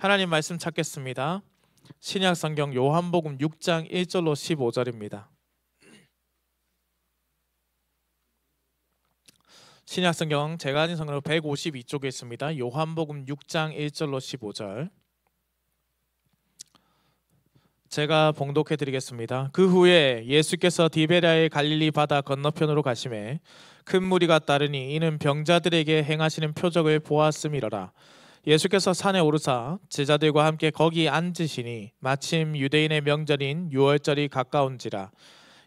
하나님 말씀 찾겠습니다. 신약 성경 요한복음 6장 1절로 15절입니다. 신약 성경 제가 가진 성경으로 152쪽에 있습니다. 요한복음 6장 1절로 15절. 제가 봉독해 드리겠습니다. 그 후에 예수께서 디베랴의 갈릴리 바다 건너편으로 가시매 큰 무리가 따르니 이는 병자들에게 행하시는 표적을 보았음이러라. 예수께서 산에 오르사 제자들과 함께 거기 앉으시니 마침 유대인의 명절인 유월절이 가까운지라.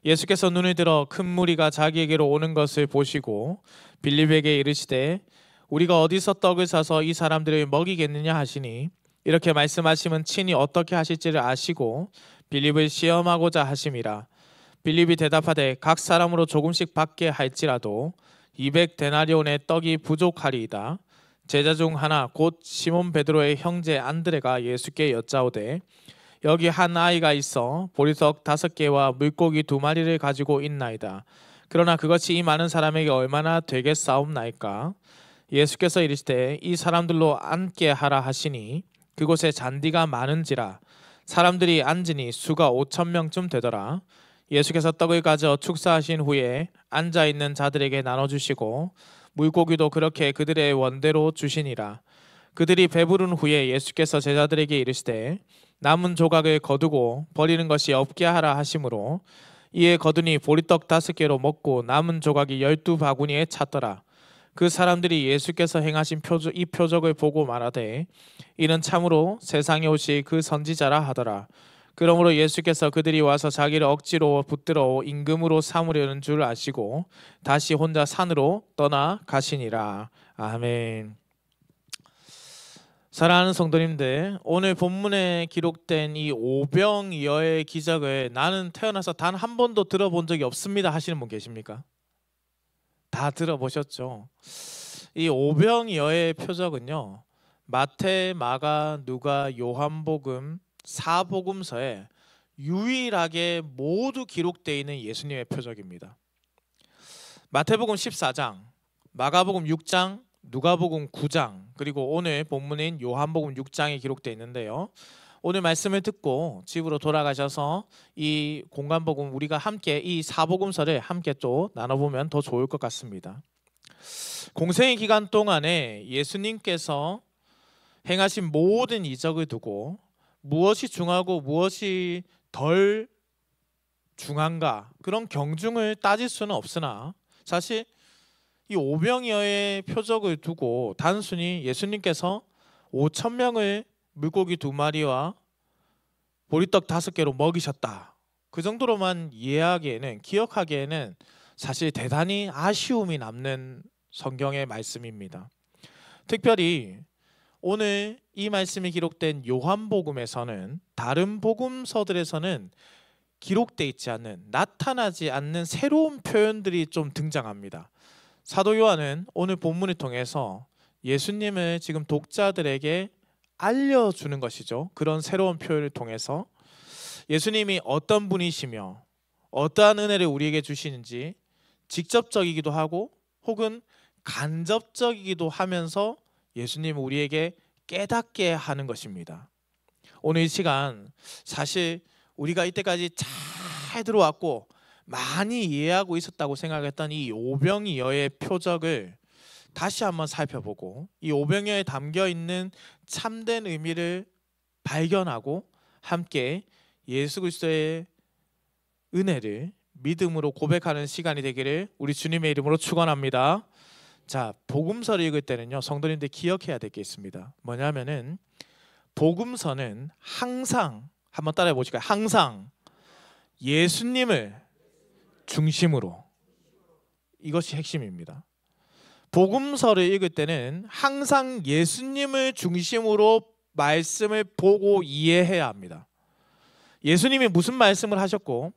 예수께서 눈을 들어 큰 무리가 자기에게로 오는 것을 보시고 빌립에게 이르시되 우리가 어디서 떡을 사서 이 사람들을 먹이겠느냐 하시니 이렇게 말씀하시면 친히 어떻게 하실지를 아시고 빌립을 시험하고자 하심이라. 빌립이 대답하되 각 사람으로 조금씩 받게 할지라도 200데나리온의 떡이 부족하리이다. 제자 중 하나 곧 시몬 베드로의 형제 안드레가 예수께 여짜오되 여기 한 아이가 있어 보리떡 5개와 물고기 2마리를 가지고 있나이다. 그러나 그것이 이 많은 사람에게 얼마나 되겠사옵나이까? 예수께서 이르시되 이 사람들로 앉게 하라 하시니 그곳에 잔디가 많은지라. 사람들이 앉으니 수가 5,000명쯤 되더라. 예수께서 떡을 가져 축사하신 후에 앉아있는 자들에게 나눠주시고 물고기도 그렇게 그들의 원대로 주시니라. 그들이 배부른 후에 예수께서 제자들에게 이르시되 남은 조각을 거두고 버리는 것이 없게 하라 하시므로 이에 거두니 보리떡 5개로 먹고 남은 조각이 12바구니에 찼더라. 그 사람들이 예수께서 행하신 이 표적을 보고 말하되 이는 참으로 세상에 오실 그 선지자라 하더라. 그러므로 예수께서 그들이 와서 자기를 억지로 붙들어 임금으로 삼으려는 줄 아시고 다시 혼자 산으로 떠나 가시니라. 아멘. 사랑하는 성도님들, 오늘 본문에 기록된 이 오병이어의 기적을 나는 태어나서 단 한 번도 들어본 적이 없습니다 하시는 분 계십니까? 다 들어보셨죠? 이 오병이어의 표적은요, 마태, 마가, 누가, 요한복음 4복음서에 유일하게 모두 기록되어 있는 예수님의 표적입니다. 마태복음 14장, 마가복음 6장, 누가복음 9장, 그리고 오늘 본문인 요한복음 6장에 기록되어 있는데요. 오늘 말씀을 듣고 집으로 돌아가셔서 이 공간복음 우리가 함께 이 4복음서를 함께 또 나눠보면 더 좋을 것 같습니다. 공생의 기간 동안에 예수님께서 행하신 모든 이적을 두고 무엇이 중하고 무엇이 덜 중한가 그런 경중을 따질 수는 없으나 사실 이 오병이어의 표적을 두고 단순히 예수님께서 5,000명을 물고기 2마리와 보리떡 5개로 먹이셨다, 그 정도로만 이해하기에는, 기억하기에는 사실 대단히 아쉬움이 남는 성경의 말씀입니다. 특별히 오늘 이 말씀이 기록된 요한복음에서는 다른 복음서들에서는 기록되어 있지 않는, 나타나지 않는 새로운 표현들이 좀 등장합니다. 사도 요한은 오늘 본문을 통해서 예수님을 지금 독자들에게 알려주는 것이죠. 그런 새로운 표현을 통해서 예수님이 어떤 분이시며 어떠한 은혜를 우리에게 주시는지 직접적이기도 하고 혹은 간접적이기도 하면서 예수님은 우리에게 깨닫게 하는 것입니다. 오늘 이 시간 사실 우리가 이때까지 잘 들어왔고 많이 이해하고 있었다고 생각했던 이 오병이어의 표적을 다시 한번 살펴보고 이 오병이어에 담겨있는 참된 의미를 발견하고 함께 예수 그리스도의 은혜를 믿음으로 고백하는 시간이 되기를 우리 주님의 이름으로 축원합니다. 자, 복음서를 읽을 때는요, 성도님들 기억해야 될 게 있습니다. 뭐냐면은 복음서는 항상, 한번 따라해 보실까요? 항상 예수님을 중심으로, 이것이 핵심입니다. 복음서를 읽을 때는 항상 예수님을 중심으로 말씀을 보고 이해해야 합니다. 예수님이 무슨 말씀을 하셨고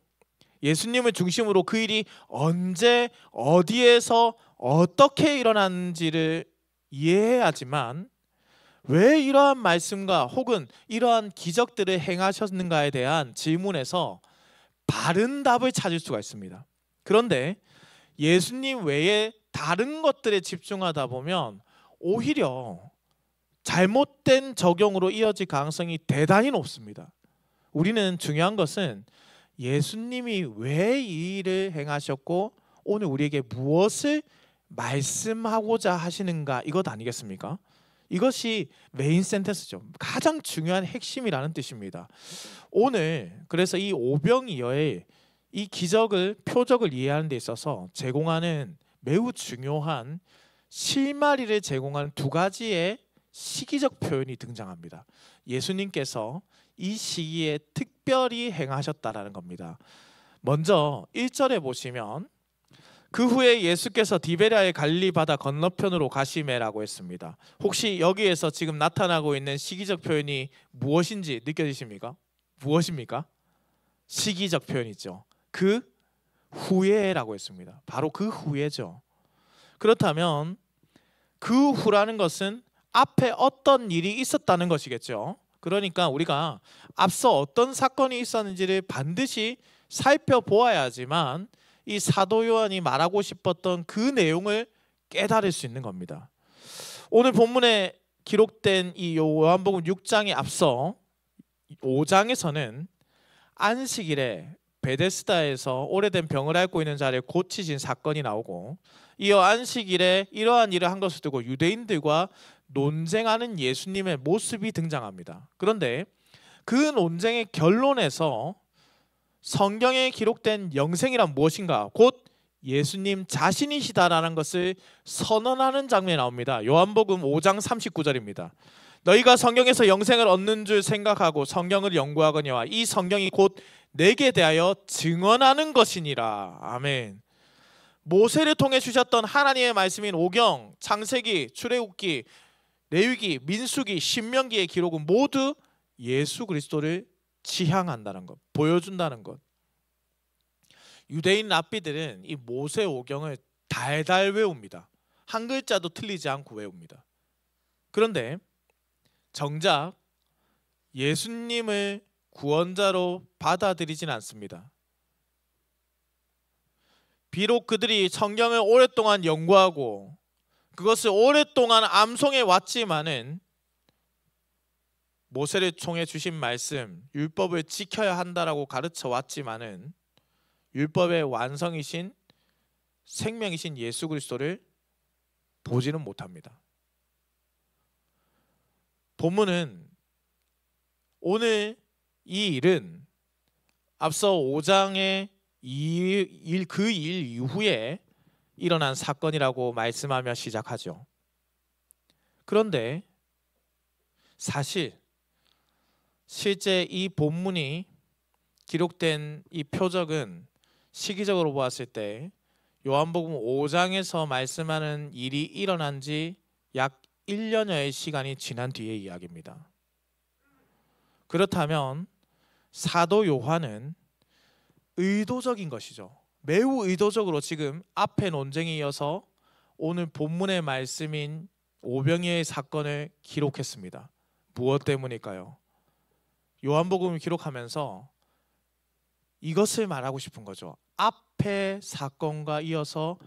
예수님을 중심으로 그 일이 언제 어디에서 어떻게 일어났는지를 이해해야지만 왜 이러한 말씀과 혹은 이러한 기적들을 행하셨는가에 대한 질문에서 바른 답을 찾을 수가 있습니다. 그런데 예수님 외에 다른 것들에 집중하다 보면 오히려 잘못된 적용으로 이어질 가능성이 대단히 높습니다. 우리는 중요한 것은 예수님이 왜 이 일을 행하셨고 오늘 우리에게 무엇을 말씀하고자 하시는가, 이것 아니겠습니까? 이것이 메인 센텐스죠. 가장 중요한 핵심이라는 뜻입니다. 오늘 그래서 이 오병이어의 이 기적을, 표적을 이해하는 데 있어서 제공하는 매우 중요한 실마리를 제공하는 두 가지의 시기적 표현이 등장합니다. 예수님께서 이 시기에 특별히 행하셨다라는 겁니다. 먼저 1절에 보시면 그 후에 예수께서 디베랴의 갈릴리 바다 건너편으로 가시매라고 했습니다. 혹시 여기에서 지금 나타나고 있는 시기적 표현이 무엇인지 느껴지십니까? 무엇입니까? 시기적 표현이죠. 그 후에라고 했습니다. 바로 그 후에죠. 그렇다면 그 후라는 것은 앞에 어떤 일이 있었다는 것이겠죠. 그러니까 우리가 앞서 어떤 사건이 있었는지를 반드시 살펴보아야지만 이 사도 요한이 말하고 싶었던 그 내용을 깨달을 수 있는 겁니다. 오늘 본문에 기록된 이 요한복음 6장에 앞서 5장에서는 안식일에 베데스다에서 오래된 병을 앓고 있는 자를 고치신 사건이 나오고, 이어 안식일에 이러한 일을 한 것을 두고 유대인들과 논쟁하는 예수님의 모습이 등장합니다. 그런데 그 논쟁의 결론에서 성경에 기록된 영생이란 무엇인가, 곧 예수님 자신이시다라는 것을 선언하는 장면이 나옵니다. 요한복음 5장 39절입니다. 너희가 성경에서 영생을 얻는 줄 생각하고 성경을 연구하거니와 이 성경이 곧 내게 대하여 증언하는 것이니라. 아멘. 모세를 통해 주셨던 하나님의 말씀인 오경, 창세기, 출애굽기, 레위기, 민수기, 신명기의 기록은 모두 예수 그리스도를 지향한다는 것, 보여준다는 것. 유대인 랍비들은 이 모세 오경을 달달 외웁니다. 한 글자도 틀리지 않고 외웁니다. 그런데 정작 예수님을 구원자로 받아들이진 않습니다. 비록 그들이 성경을 오랫동안 연구하고 그것을 오랫동안 암송해 왔지만은 모세를 통해 주신 말씀, 율법을 지켜야 한다라고 가르쳐 왔지만은 율법의 완성이신 생명이신 예수 그리스도를 보지는 못합니다. 본문은 오늘 이 일은 앞서 5장의 그 일 이후에 일어난 사건이라고 말씀하며 시작하죠. 그런데 실제 이 본문이 기록된 이 표적은 시기적으로 보았을 때 요한복음 5장에서 말씀하는 일이 일어난 지 약 1년여의 시간이 지난 뒤의 이야기입니다. 그렇다면 사도 요한은 의도적인 것이죠. 매우 의도적으로 지금 앞에 논쟁에 이어서 오늘 본문의 말씀인 오병이어의 사건을 기록했습니다. 무엇 때문일까요? 요한복음을 기록하면서 이것을 말하고 싶은 거죠. 앞의 사건과 이어서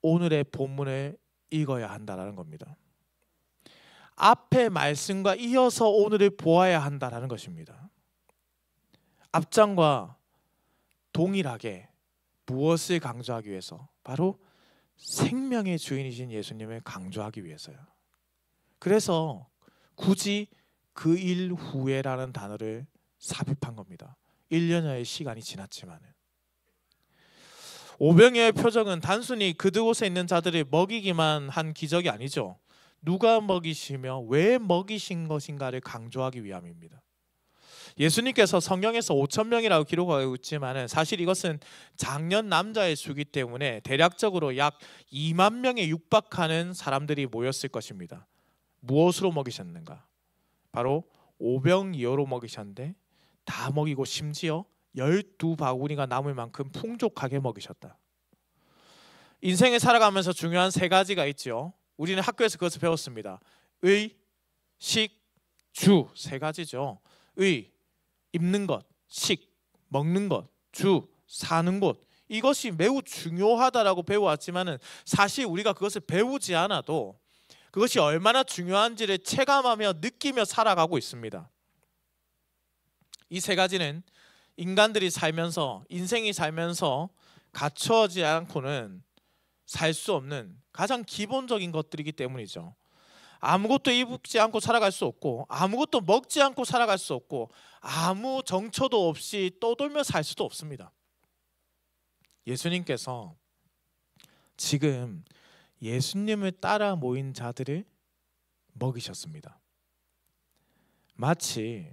오늘의 본문을 읽어야 한다는 겁니다. 앞의 말씀과 이어서 오늘을 보아야 한다는 것입니다. 앞장과 동일하게 무엇을 강조하기 위해서? 바로 생명의 주인이신 예수님을 강조하기 위해서요. 그래서 굳이 그 일 후에라는 단어를 삽입한 겁니다. 1년여의 시간이 지났지만은. 오병이어의 표적은 단순히 그곳에 있는 자들을 먹이기만 한 기적이 아니죠. 누가 먹이시며 왜 먹이신 것인가를 강조하기 위함입니다. 예수님께서 성경에서 5,000명이라고 기록하고 있지만 사실 이것은 장년 남자의 수기 때문에 대략적으로 약 2만 명에 육박하는 사람들이 모였을 것입니다. 무엇으로 먹이셨는가? 바로 오병이어로 먹이셨는데 다 먹이고 심지어 12바구니가 남을 만큼 풍족하게 먹이셨다. 인생을 살아가면서 중요한 세 가지가 있죠. 우리는 학교에서 그것을 배웠습니다. 의, 식, 주. 세 가지죠. 의, 입는 것, 식, 먹는 것, 주, 사는 곳. 이것이 매우 중요하다라고 배워왔지만은 사실 우리가 그것을 배우지 않아도 그것이 얼마나 중요한지를 체감하며 느끼며 살아가고 있습니다. 이 세 가지는 인간들이 살면서, 인생이 살면서 갖추어지지 않고는 살 수 없는 가장 기본적인 것들이기 때문이죠. 아무것도 입지 않고 살아갈 수 없고, 아무것도 먹지 않고 살아갈 수 없고, 아무 정처도 없이 떠돌며 살 수도 없습니다. 예수님께서 지금 예수님을 따라 모인 자들을 먹이셨습니다. 마치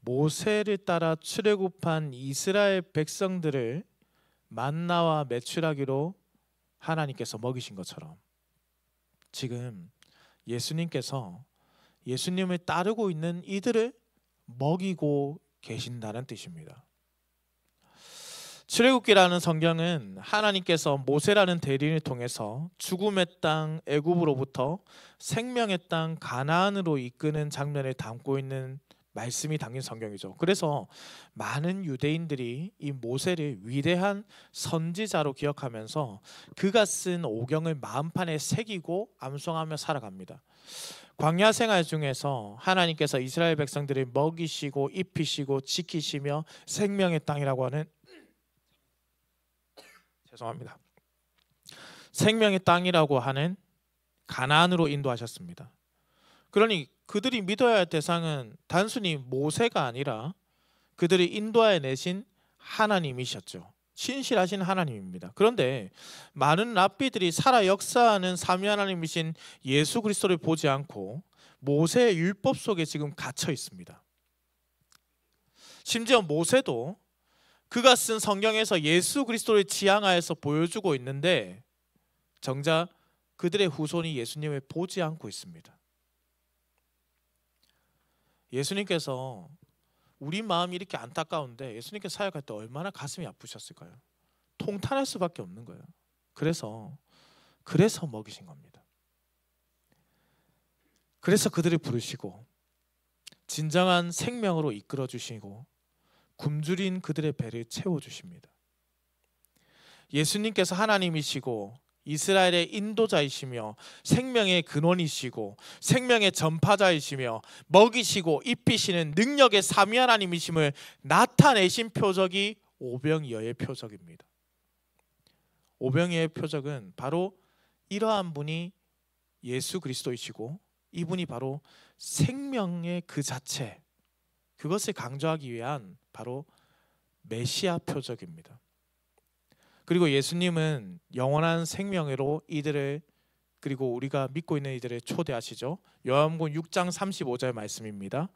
모세를 따라 출애굽한 이스라엘 백성들을 만나와 메추라기로 하나님께서 먹이신 것처럼 지금 예수님께서 예수님을 따르고 있는 이들을 먹이고 계신다는 뜻입니다. 출애굽기라는 성경은 하나님께서 모세라는 대리인을 통해서 죽음의 땅 애굽으로부터 생명의 땅 가나안으로 이끄는 장면을 담고 있는 말씀이 담긴 성경이죠. 그래서 많은 유대인들이 이 모세를 위대한 선지자로 기억하면서 그가 쓴 오경을 마음판에 새기고 암송하며 살아갑니다. 광야 생활 중에서 하나님께서 이스라엘 백성들을 먹이시고 입히시고 지키시며 생명의 땅이라고 하는 생명의 땅이라고 하는 가나안으로 인도하셨습니다. 그러니 그들이 믿어야 할 대상은 단순히 모세가 아니라 그들이 인도하여 내신 하나님이셨죠. 신실하신 하나님입니다. 그런데 많은 랍비들이 살아 역사하는 삼위 하나님이신 예수 그리스도를 보지 않고 모세의 율법 속에 지금 갇혀 있습니다. 심지어 모세도 그가 쓴 성경에서 예수 그리스도를 지향하여서 보여주고 있는데 정작 그들의 후손이 예수님을 보지 않고 있습니다. 예수님께서 우리 마음이 이렇게 안타까운데 예수님께 사역할 때 얼마나 가슴이 아프셨을까요? 통탄할 수밖에 없는 거예요. 그래서 먹이신 겁니다. 그래서 그들을 부르시고 진정한 생명으로 이끌어 주시고 굶주린 그들의 배를 채워주십니다. 예수님께서 하나님이시고 이스라엘의 인도자이시며 생명의 근원이시고 생명의 전파자이시며 먹이시고 입히시는 능력의 삼위 하나님이심을 나타내신 표적이 오병이어의 표적입니다. 오병이어의 표적은 바로 이러한 분이 예수 그리스도이시고 이분이 바로 생명의 그 자체, 그것을 강조하기 위한 바로 메시아 표적입니다. 그리고 예수님은 영원한 생명으로 이들을, 그리고 우리가 믿고 있는 이들을 초대하시죠. 요한복음 6장 35절 말씀입니다.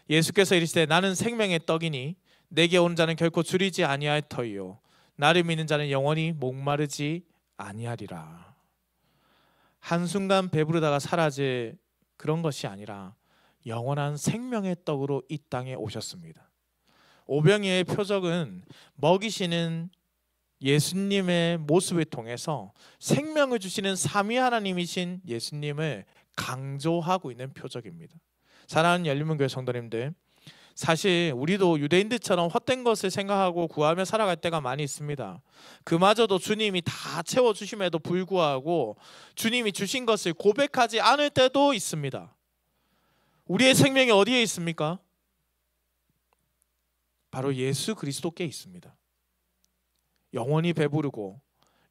예수께서 이르시되 나는 생명의 떡이니 내게 오는 자는 결코 줄이지 아니할 터이요 나를 믿는 자는 영원히 목마르지 아니하리라. 한순간 배부르다가 사라질 그런 것이 아니라 영원한 생명의 떡으로 이 땅에 오셨습니다. 오병이어의 표적은 먹이시는 예수님의 모습을 통해서 생명을 주시는 삼위 하나님이신 예수님을 강조하고 있는 표적입니다. 사랑하는 열린문교회 성도님들, 사실 우리도 유대인들처럼 헛된 것을 생각하고 구하며 살아갈 때가 많이 있습니다. 그마저도 주님이 다 채워주심에도 불구하고 주님이 주신 것을 고백하지 않을 때도 있습니다. 우리의 생명이 어디에 있습니까? 바로 예수 그리스도께 있습니다. 영원히 배부르고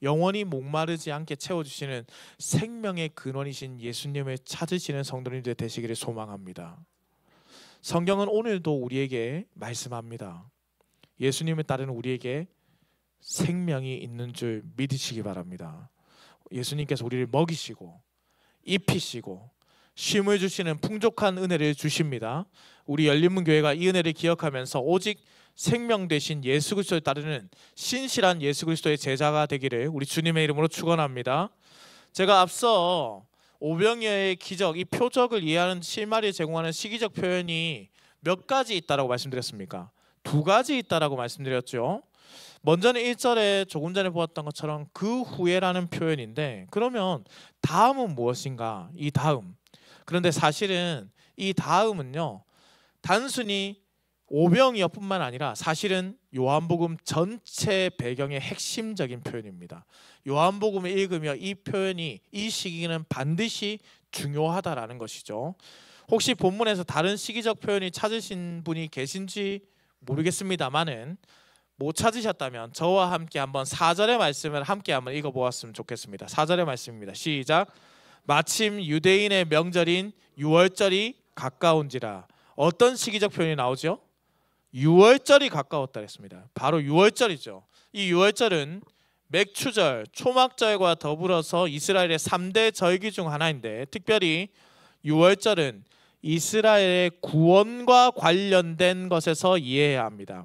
영원히 목마르지 않게 채워주시는 생명의 근원이신 예수님을 찾으시는 성도님들 되시기를 소망합니다. 성경은 오늘도 우리에게 말씀합니다. 예수님을 따르는 우리에게 생명이 있는 줄 믿으시기 바랍니다. 예수님께서 우리를 먹이시고 입히시고 쉼을 주시는 풍족한 은혜를 주십니다. 우리 열린문교회가 이 은혜를 기억하면서 오직 생명 되신 예수 그리스도를 따르는 신실한 예수 그리스도의 제자가 되기를 우리 주님의 이름으로 축원합니다. 제가 앞서 오병이어의 기적, 이 표적을 이해하는 실마리에 제공하는 시기적 표현이 몇 가지 있다라고 말씀드렸습니까? 두 가지 있다라고 말씀드렸죠. 먼저는 1절에 조금 전에 보았던 것처럼 그 후에라는 표현인데, 그러면 다음은 무엇인가? 이 다음. 그런데 사실은 이 다음은요, 단순히 오병이어뿐만 아니라 사실은 요한복음 전체 배경의 핵심적인 표현입니다. 요한복음을 읽으며 이 표현이 이 시기는 반드시 중요하다라는 것이죠. 혹시 본문에서 다른 시기적 표현이 찾으신 분이 계신지 모르겠습니다만은 못 찾으셨다면 저와 함께 한번 4절의 말씀을 함께 한번 읽어보았으면 좋겠습니다. 4절의 말씀입니다. 시작. 마침 유대인의 명절인 유월절이 가까운지라. 어떤 시기적 표현이 나오죠? 유월절이 가까웠다 했습니다. 바로 유월절이죠. 이 유월절은 맥추절, 초막절과 더불어서 이스라엘의 3대 절기 중 하나인데 특별히 유월절은 이스라엘의 구원과 관련된 것에서 이해해야 합니다.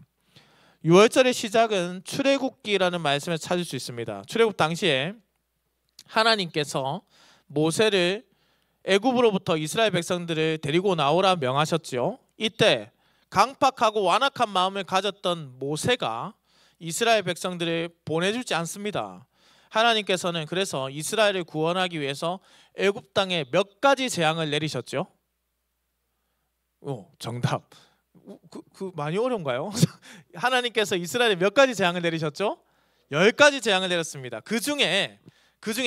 유월절의 시작은 출애굽기라는 말씀을 찾을 수 있습니다. 출애굽 당시에 하나님께서 모세를 애굽으로부터 이스라엘 백성들을 데리고 나오라 명하셨지요. 이때 강팍하고 완악한 마음을 가졌던 모세가 이스라엘 백성들을 보내주지 않습니다. 하나님께서는 그래서 이스라엘을 구원하기 위해서 애굽 땅에 몇 가지 재앙을 내리셨죠? 정답. 많이 어려운가요? 하나님께서 이스라엘에 몇 가지 재앙을 내리셨죠? 10가지 재앙을 내렸습니다. 그 중에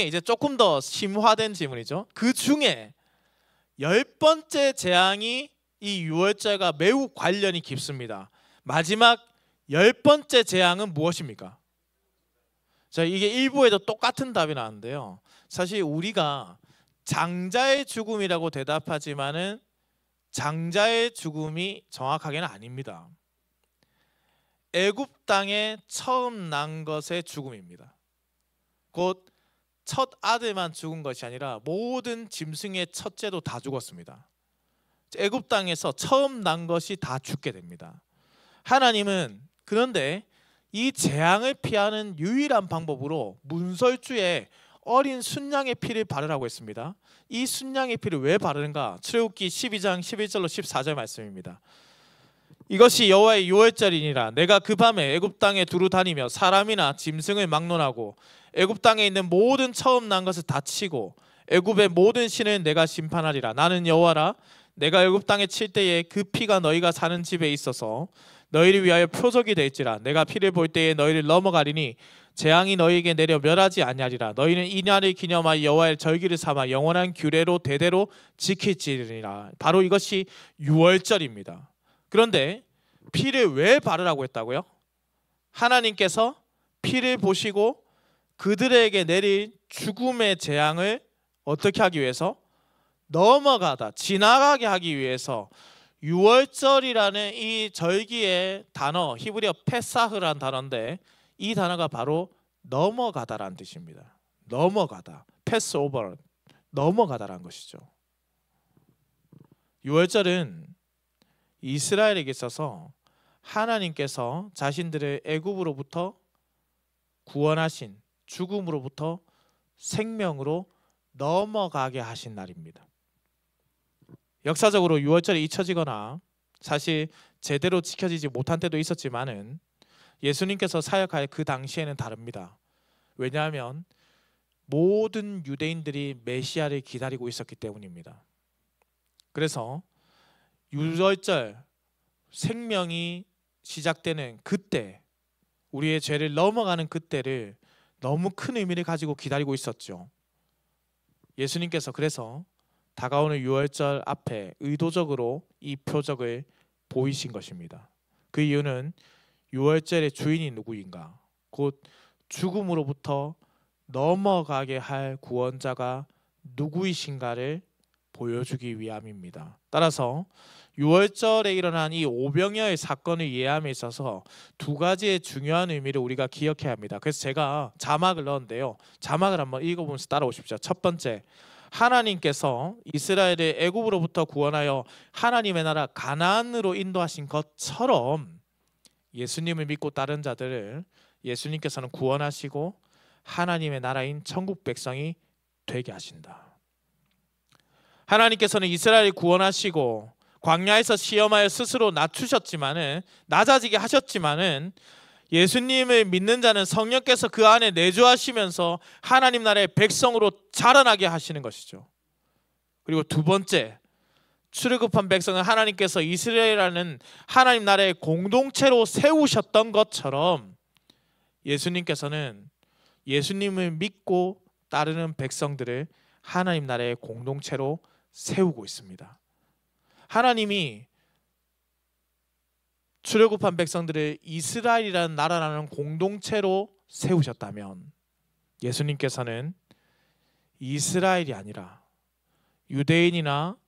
이제 조금 더 심화된 질문이죠. 그 중에 10번째 재앙이 이 유월절과 매우 관련이 깊습니다. 마지막 10번째 재앙은 무엇입니까? 자, 이게 일부에도 똑같은 답이 나왔는데요. 사실 우리가 장자의 죽음이라고 대답하지만은 장자의 죽음이 정확하게는 아닙니다. 애굽 땅에 처음 난 것의 죽음입니다. 곧 첫 아들만 죽은 것이 아니라 모든 짐승의 첫째도 다 죽었습니다. 애굽 땅에서 처음 난 것이 다 죽게 됩니다. 하나님은 그런데 이 재앙을 피하는 유일한 방법으로 문설주에 어린 순양의 피를 바르라고 했습니다. 이 순양의 피를 왜 바르는가? 출애굽기 12장 11절로 14절 말씀입니다. 이것이 여호와의 유월절이니라. 내가 그 밤에 애굽 땅에 두루 다니며 사람이나 짐승을 막론하고 애굽 땅에 있는 모든 처음 난 것을 다 치고 애굽의 모든 신을 내가 심판하리라. 나는 여호와라. 내가 애굽 땅에 칠 때에 그 피가 너희가 사는 집에 있어서 너희를 위하여 표적이 될지라. 내가 피를 볼 때에 너희를 넘어가리니 재앙이 너희에게 내려 멸하지 아니하리라. 너희는 이 날을 기념하여 여호와의 절기를 삼아 영원한 규례로 대대로 지킬지니라. 바로 이것이 유월절입니다. 그런데 피를 왜 바르라고 했다고요? 하나님께서 피를 보시고 그들에게 내릴 죽음의 재앙을 어떻게 하기 위해서? 넘어가다, 지나가게 하기 위해서 유월절이라는 이 절기의 단어, 히브리어 페사흐라는 단어인데 이 단어가 바로 넘어가다라는 뜻입니다. 넘어가다, 패스오버, 넘어가다라는 것이죠. 유월절은 이스라엘에게 있어서 하나님께서 자신들을 애굽으로부터 구원하신 죽음으로부터 생명으로 넘어가게 하신 날입니다. 역사적으로 유월절이 잊혀지거나 사실 제대로 지켜지지 못한 때도 있었지만은 예수님께서 사역할 그 당시에는 다릅니다. 왜냐하면 모든 유대인들이 메시아를 기다리고 있었기 때문입니다. 그래서 유월절 생명이 시작되는 그때, 우리의 죄를 넘어가는 그때를 너무 큰 의미를 가지고 기다리고 있었죠. 예수님께서 그래서 다가오는 유월절 앞에 의도적으로 이 표적을 보이신 것입니다. 그 이유는 유월절의 주인이 누구인가? 곧 죽음으로부터 넘어가게 할 구원자가 누구이신가를 보여주기 위함입니다. 따라서 유월절에 일어난 이 오병이어의 사건을 이해함에 있어서 두 가지의 중요한 의미를 우리가 기억해야 합니다. 그래서 제가 자막을 넣었는데요. 자막을 한번 읽어보면서 따라오십시오. 첫 번째, 하나님께서 이스라엘을 애굽으로부터 구원하여 하나님의 나라 가나안으로 인도하신 것처럼 예수님을 믿고 따른 자들을 예수님께서는 구원하시고 하나님의 나라인 천국 백성이 되게 하신다. 하나님께서는 이스라엘을 구원하시고 광야에서 시험하여 스스로 낮추셨지만은, 낮아지게 하셨지만은 예수님을 믿는 자는 성령께서 그 안에 내주하시면서 하나님 나라의 백성으로 자라나게 하시는 것이죠. 그리고 두 번째, 출애굽한 백성은 하나님께서 이스라엘이라는 하나님 나라의 공동체로 세우셨던 것처럼 예수님께서는 예수님을 믿고 따르는 백성들을 하나님 나라의 공동체로 세우고 있습니다. 하나님이 출애굽한 백성들을 이스라엘이라는 나라라는 공동체로 세우셨다면 예수님께서는 이스라엘이 아니라 유대인이나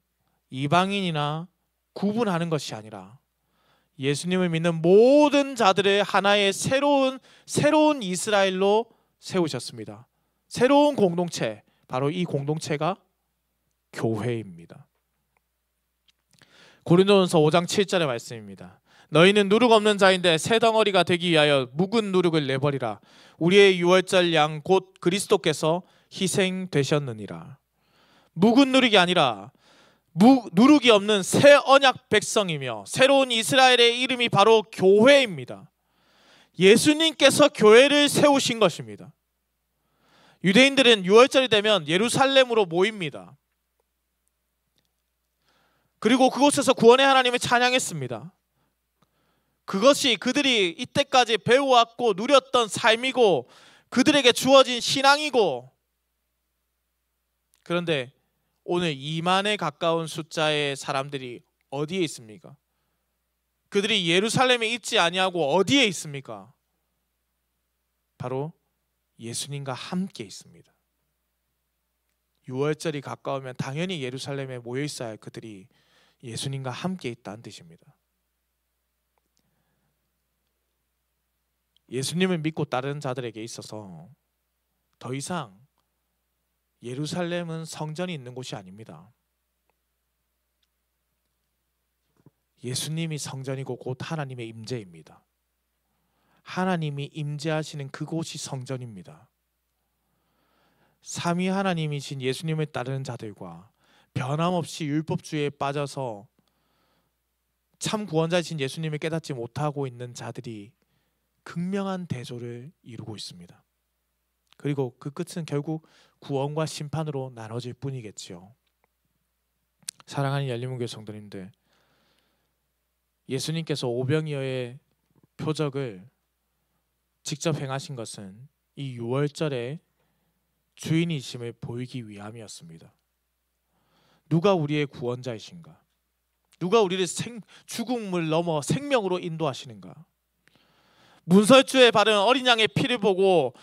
이방인이나 구분하는 것이 아니라 예수님을 믿는 모든 자들을 하나의 새로운 이스라엘로 세우셨습니다. 새로운 공동체, 바로 이 공동체가 교회입니다. 고린도전서 5장 7절의 말씀입니다. 너희는 누룩 없는 자인데 새 덩어리가 되기 위하여 묵은 누룩을 내버리라. 우리의 유월절 양 곧 그리스도께서 희생되셨느니라. 묵은 누룩이 아니라 누룩이 없는 새 언약 백성이며 새로운 이스라엘의 이름이 바로 교회입니다. 예수님께서 교회를 세우신 것입니다. 유대인들은 유월절이 되면 예루살렘으로 모입니다. 그리고 그곳에서 구원의 하나님을 찬양했습니다. 그것이 그들이 이때까지 배워왔고 누렸던 삶이고 그들에게 주어진 신앙이고, 그런데 오늘 2만에 가까운 숫자의 사람들이 어디에 있습니까? 그들이 예루살렘에 있지 아니하고 어디에 있습니까? 바로 예수님과 함께 있습니다. 유월절이 가까우면 당연히 예루살렘에 모여 있어야 할 그들이 예수님과 함께 있다는 뜻입니다. 예수님을 믿고 따르는 자들에게 있어서 더 이상 예루살렘은 성전이 있는 곳이 아닙니다. 예수님이 성전이고 곧 하나님의 임재입니다. 하나님이 임재하시는 그곳이 성전입니다. 삼위 하나님이신 예수님을 따르는 자들과 변함없이 율법주의에 빠져서 참 구원자이신 예수님을 깨닫지 못하고 있는 자들이 극명한 대조를 이루고 있습니다. 그리고 그 끝은 결국 구원과 심판으로 나눠질 뿐이겠지요. 사랑하는 열린문교회 성도님들, 예수님께서 오병이어의 표적을 직접 행하신 것은 이 유월절의 주인이심을 보이기 위함이었습니다. 누가 우리의 구원자이신가? 누가 우리를 죽음을 넘어 생명으로 인도하시는가? 문설주에 바른 어린 양의 피를 보고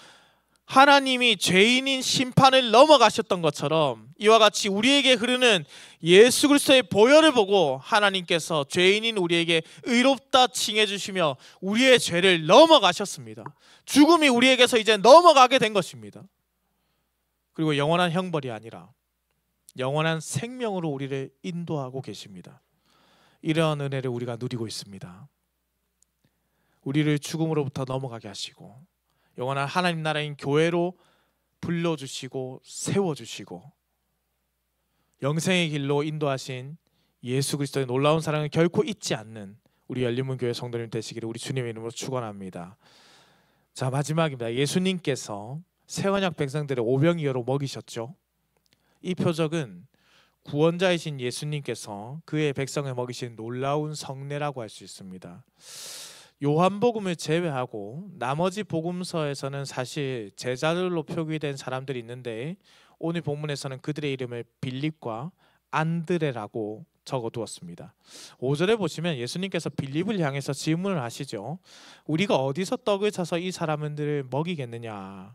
하나님이 죄인인 심판을 넘어가셨던 것처럼 이와 같이 우리에게 흐르는 예수 그리스도의 보혈을 보고 하나님께서 죄인인 우리에게 의롭다 칭해 주시며 우리의 죄를 넘어가셨습니다. 죽음이 우리에게서 이제 넘어가게 된 것입니다. 그리고 영원한 형벌이 아니라 영원한 생명으로 우리를 인도하고 계십니다. 이러한 은혜를 우리가 누리고 있습니다. 우리를 죽음으로부터 넘어가게 하시고 영원한 하나님 나라인 교회로 불러주시고 세워주시고 영생의 길로 인도하신 예수 그리스도의 놀라운 사랑을 결코 잊지 않는 우리 열린문교회 성도님 되시기를 우리 주님의 이름으로 축원합니다. 자, 마지막입니다. 예수님께서 새언약 백성들의 오병이어로 먹이셨죠. 이 표적은 구원자이신 예수님께서 그의 백성을 먹이신 놀라운 성례라고 할 수 있습니다. 요한복음을 제외하고 나머지 복음서에서는 사실 제자들로 표기된 사람들이 있는데 오늘 본문에서는 그들의 이름을 빌립과 안드레라고 적어두었습니다. 5절에 보시면 예수님께서 빌립을 향해서 질문을 하시죠. 우리가 어디서 떡을 사서 이 사람들을 먹이겠느냐?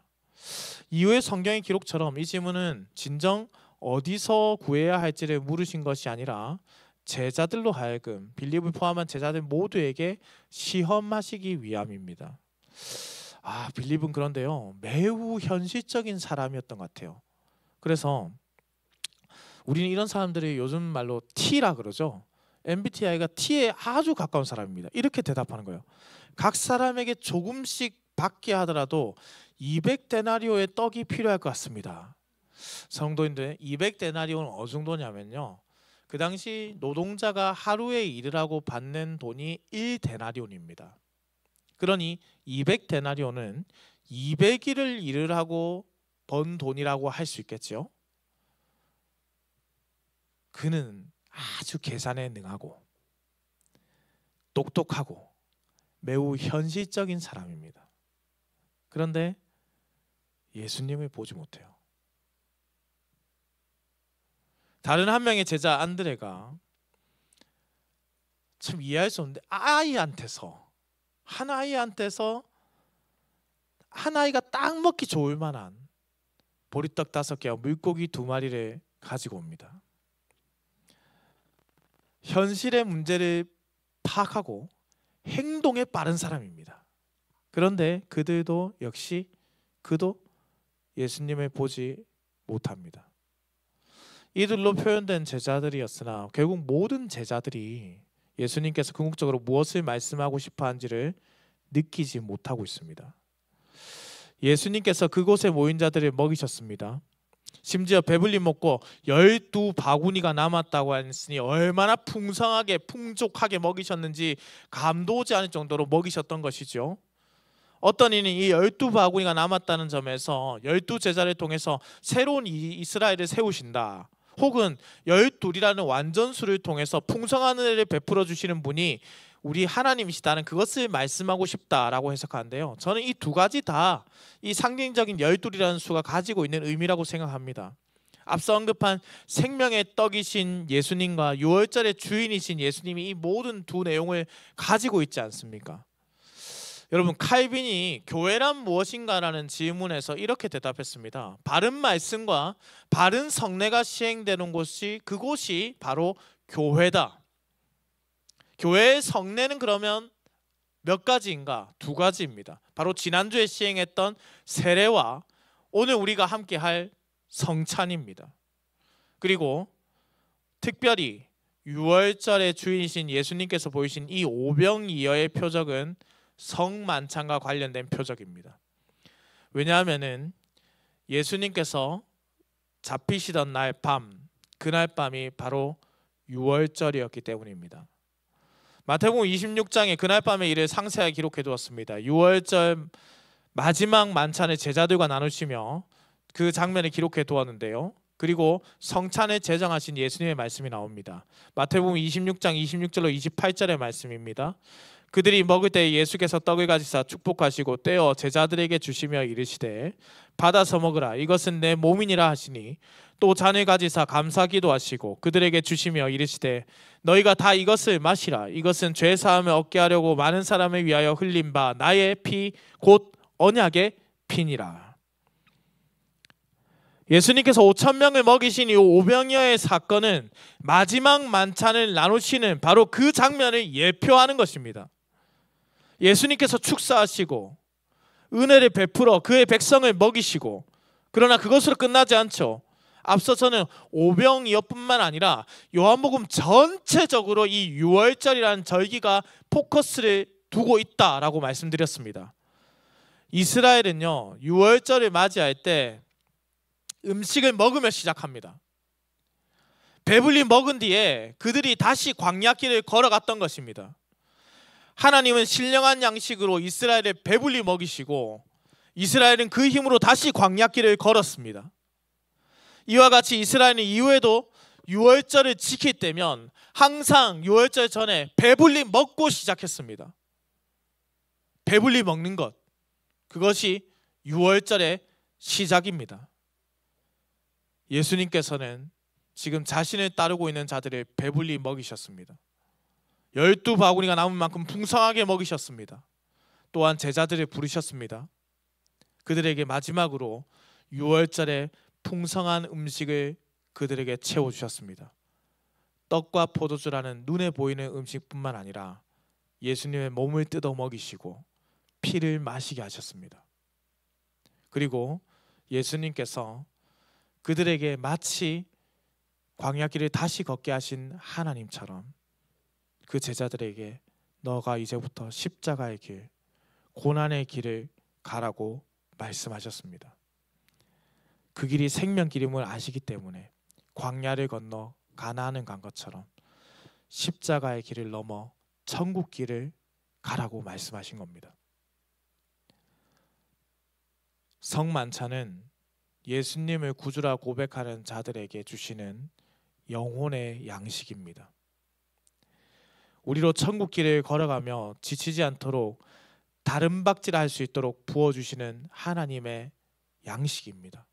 이후의 성경의 기록처럼 이 질문은 진정 어디서 구해야 할지를 물으신 것이 아니라 제자들로 하여금 빌립을 포함한 제자들 모두에게 시험하시기 위함입니다. 빌립은 그런데요 매우 현실적인 사람이었던 것 같아요. 그래서 우리는 이런 사람들이 요즘 말로 T라 그러죠. MBTI가 T에 아주 가까운 사람입니다. 이렇게 대답하는 거예요. 각 사람에게 조금씩 받게 하더라도 200데나리오의 떡이 필요할 것 같습니다. 성도인들, 200데나리오는 어느 정도냐면요, 그 당시 노동자가 하루에 일을 하고 받는 돈이 1데나리온입니다. 그러니 200데나리온은 200일을 일을 하고 번 돈이라고 할 수 있겠죠. 그는 아주 계산에 능하고 똑똑하고 매우 현실적인 사람입니다. 그런데 예수님을 보지 못해요. 다른 한 명의 제자 안드레가 참 이해할 수 없는데 한 아이한테서 한 아이가 딱 먹기 좋을 만한 보리떡 5개와 물고기 2마리를 가지고 옵니다. 현실의 문제를 파악하고 행동에 빠른 사람입니다. 그런데 그도 예수님을 보지 못합니다. 이들로 표현된 제자들이었으나 결국 모든 제자들이 예수님께서 궁극적으로 무엇을 말씀하고 싶어 한지를 느끼지 못하고 있습니다. 예수님께서 그곳에 모인 자들을 먹이셨습니다. 심지어 배불리 먹고 12바구니가 남았다고 했으니 얼마나 풍성하게 풍족하게 먹이셨는지 감도 오지 않을 정도로 먹이셨던 것이죠. 어떤 이는 이 12바구니가 남았다는 점에서 12제자를 통해서 새로운 이스라엘을 세우신다, 혹은 12이라는 완전수를 통해서 풍성한 은혜를 베풀어 주시는 분이 우리 하나님이시다는 그것을 말씀하고 싶다라고 해석하는데요, 저는 이 2가지 다 이 상징적인 12이라는 수가 가지고 있는 의미라고 생각합니다. 앞서 언급한 생명의 떡이신 예수님과 유월절의 주인이신 예수님이 이 모든 2 내용을 가지고 있지 않습니까? 여러분, 칼빈이 교회란 무엇인가라는 질문에서 이렇게 대답했습니다. 바른 말씀과 바른 성례가 시행되는 그곳이 바로 교회다. 교회의 성례는 그러면 몇 가지인가? 2가지입니다. 바로 지난주에 시행했던 세례와 오늘 우리가 함께 할 성찬입니다. 그리고 특별히 유월절의 주인이신 예수님께서 보이신 이 오병이어의 표적은 성만찬과 관련된 표적입니다. 왜냐하면 예수님께서 잡히시던 그날 밤이 바로 유월절이었기 때문입니다. 마태복음 26장에 그날 밤의 일을 상세하게 기록해 두었습니다. 유월절 마지막 만찬을 제자들과 나누시며 그 장면을 기록해 두었는데요, 그리고 성찬을 제정하신 예수님의 말씀이 나옵니다. 마태복음 26장 26절로 28절의 말씀입니다. 그들이 먹을 때 예수께서 떡을 가지사 축복하시고 떼어 제자들에게 주시며 이르시되 받아서 먹으라, 이것은 내 몸이니라 하시니, 또 잔을 가지사 감사기도 하시고 그들에게 주시며 이르시되 너희가 다 이것을 마시라, 이것은 죄 사함을 얻게 하려고 많은 사람을 위하여 흘린 바 나의 피 곧 언약의 피니라. 예수님께서 5,000명을 먹이신 이 오병이어의 사건은 마지막 만찬을 나누시는 바로 그 장면을 예표하는 것입니다. 예수님께서 축사하시고 은혜를 베풀어 그의 백성을 먹이시고, 그러나 그것으로 끝나지 않죠. 앞서서는 오병이어뿐만 아니라 요한복음 전체적으로 이 유월절이라는 절기가 포커스를 두고 있다라고 말씀드렸습니다. 이스라엘은요, 유월절을 맞이할 때 음식을 먹으며 시작합니다. 배불리 먹은 뒤에 그들이 다시 광야길을 걸어갔던 것입니다. 하나님은 신령한 양식으로 이스라엘을 배불리 먹이시고 이스라엘은 그 힘으로 다시 광야길을 걸었습니다. 이와 같이 이스라엘은 이후에도 유월절을 지킬 때면 항상 유월절 전에 배불리 먹고 시작했습니다. 배불리 먹는 것, 그것이 유월절의 시작입니다. 예수님께서는 지금 자신을 따르고 있는 자들을 배불리 먹이셨습니다. 12바구니가 남은 만큼 풍성하게 먹이셨습니다. 또한 제자들을 부르셨습니다. 그들에게 마지막으로 유월절에 풍성한 음식을 그들에게 채워주셨습니다. 떡과 포도주라는 눈에 보이는 음식뿐만 아니라 예수님의 몸을 뜯어 먹이시고 피를 마시게 하셨습니다. 그리고 예수님께서 그들에게 마치 광야길을 다시 걷게 하신 하나님처럼 그 제자들에게 너가 이제부터 십자가의 길, 고난의 길을 가라고 말씀하셨습니다. 그 길이 생명길임을 아시기 때문에 광야를 건너 가나안을 간 것처럼 십자가의 길을 넘어 천국 길을 가라고 말씀하신 겁니다. 성만찬은 예수님을 구주라 고백하는 자들에게 주시는 영혼의 양식입니다. 우리로 천국 길을 걸어가며 지치지 않도록 다른 박질할 수 있도록 부어주시는 하나님의 양식입니다.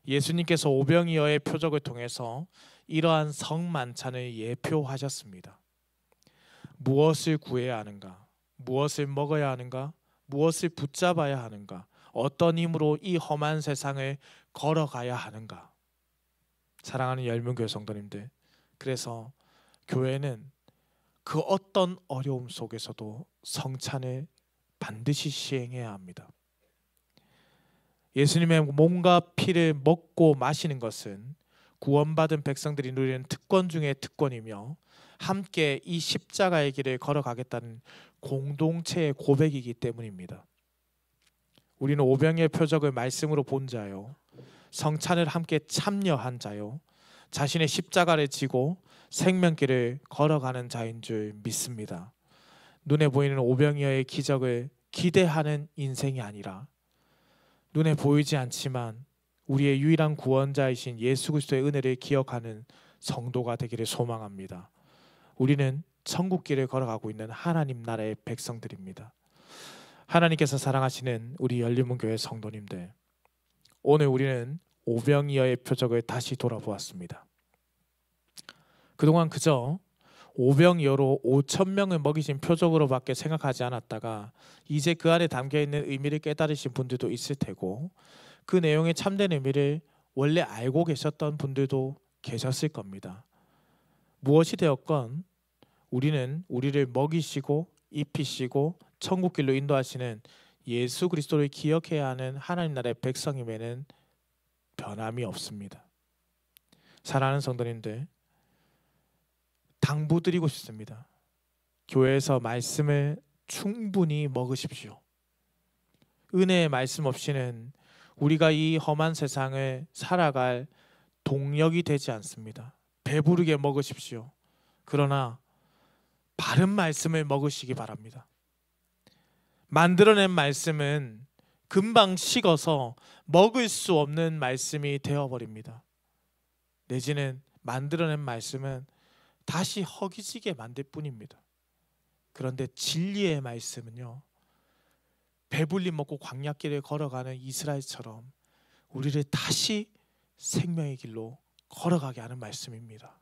예수님께서 오병이어의 표적을 통해서 이러한 성만찬을 예표하셨습니다. 무엇을 구해야 하는가? 무엇을 먹어야 하는가? 무엇을 붙잡아야 하는가? 어떤 힘으로 이 험한 세상을 걸어가야 하는가? 사랑하는 열문교회 성도님들, 그래서 교회는 그 어떤 어려움 속에서도 성찬을 반드시 시행해야 합니다. 예수님의 몸과 피를 먹고 마시는 것은 구원받은 백성들이 누리는 특권 중의 특권이며 함께 이 십자가의 길을 걸어가겠다는 공동체의 고백이기 때문입니다. 우리는 오병이의 표적을 말씀으로 본 자요, 성찬을 함께 참여한 자요, 자신의 십자가를 지고 생명길을 걸어가는 자인 줄 믿습니다. 눈에 보이는 오병이어의 기적을 기대하는 인생이 아니라 눈에 보이지 않지만 우리의 유일한 구원자이신 예수 그리스도의 은혜를 기억하는 성도가 되기를 소망합니다. 우리는 천국 길을 걸어가고 있는 하나님 나라의 백성들입니다. 하나님께서 사랑하시는 우리 열린문교회 성도님들, 오늘 우리는 오병이어의 표적을 다시 돌아보았습니다. 그동안 그저 오병이어로 5,000명을 먹이신 표적으로밖에 생각하지 않았다가 이제 그 안에 담겨있는 의미를 깨달으신 분들도 있을 테고, 그 내용의 참된 의미를 원래 알고 계셨던 분들도 계셨을 겁니다. 무엇이 되었건 우리는 우리를 먹이시고 입히시고 천국길로 인도하시는 예수 그리스도를 기억해야 하는 하나님 나라의 백성임에는 변함이 없습니다. 사랑하는 성도님들, 당부드리고 싶습니다. 교회에서 말씀을 충분히 먹으십시오. 은혜의 말씀 없이는 우리가 이 험한 세상을 살아갈 동력이 되지 않습니다. 배부르게 먹으십시오. 그러나 바른 말씀을 먹으시기 바랍니다. 만들어낸 말씀은 금방 식어서 먹을 수 없는 말씀이 되어버립니다. 내지는 만들어낸 말씀은 다시 허기지게 만들 뿐입니다. 그런데 진리의 말씀은요, 배불리 먹고 광야길을 걸어가는 이스라엘처럼 우리를 다시 생명의 길로 걸어가게 하는 말씀입니다.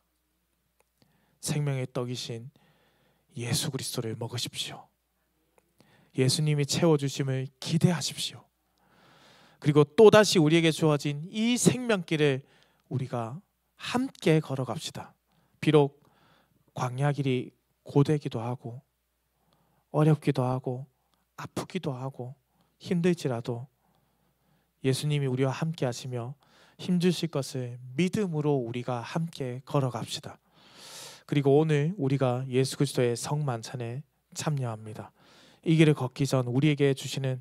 생명의 떡이신 예수 그리스도를 먹으십시오. 예수님이 채워주심을 기대하십시오. 그리고 또다시 우리에게 주어진 이 생명길을 우리가 함께 걸어갑시다. 비록 광야길이 고되기도 하고 어렵기도 하고 아프기도 하고 힘들지라도 예수님이 우리와 함께 하시며 힘주실 것을 믿음으로 우리가 함께 걸어갑시다. 그리고 오늘 우리가 예수 그리스도의 성만찬에 참여합니다. 이 길을 걷기 전 우리에게 주시는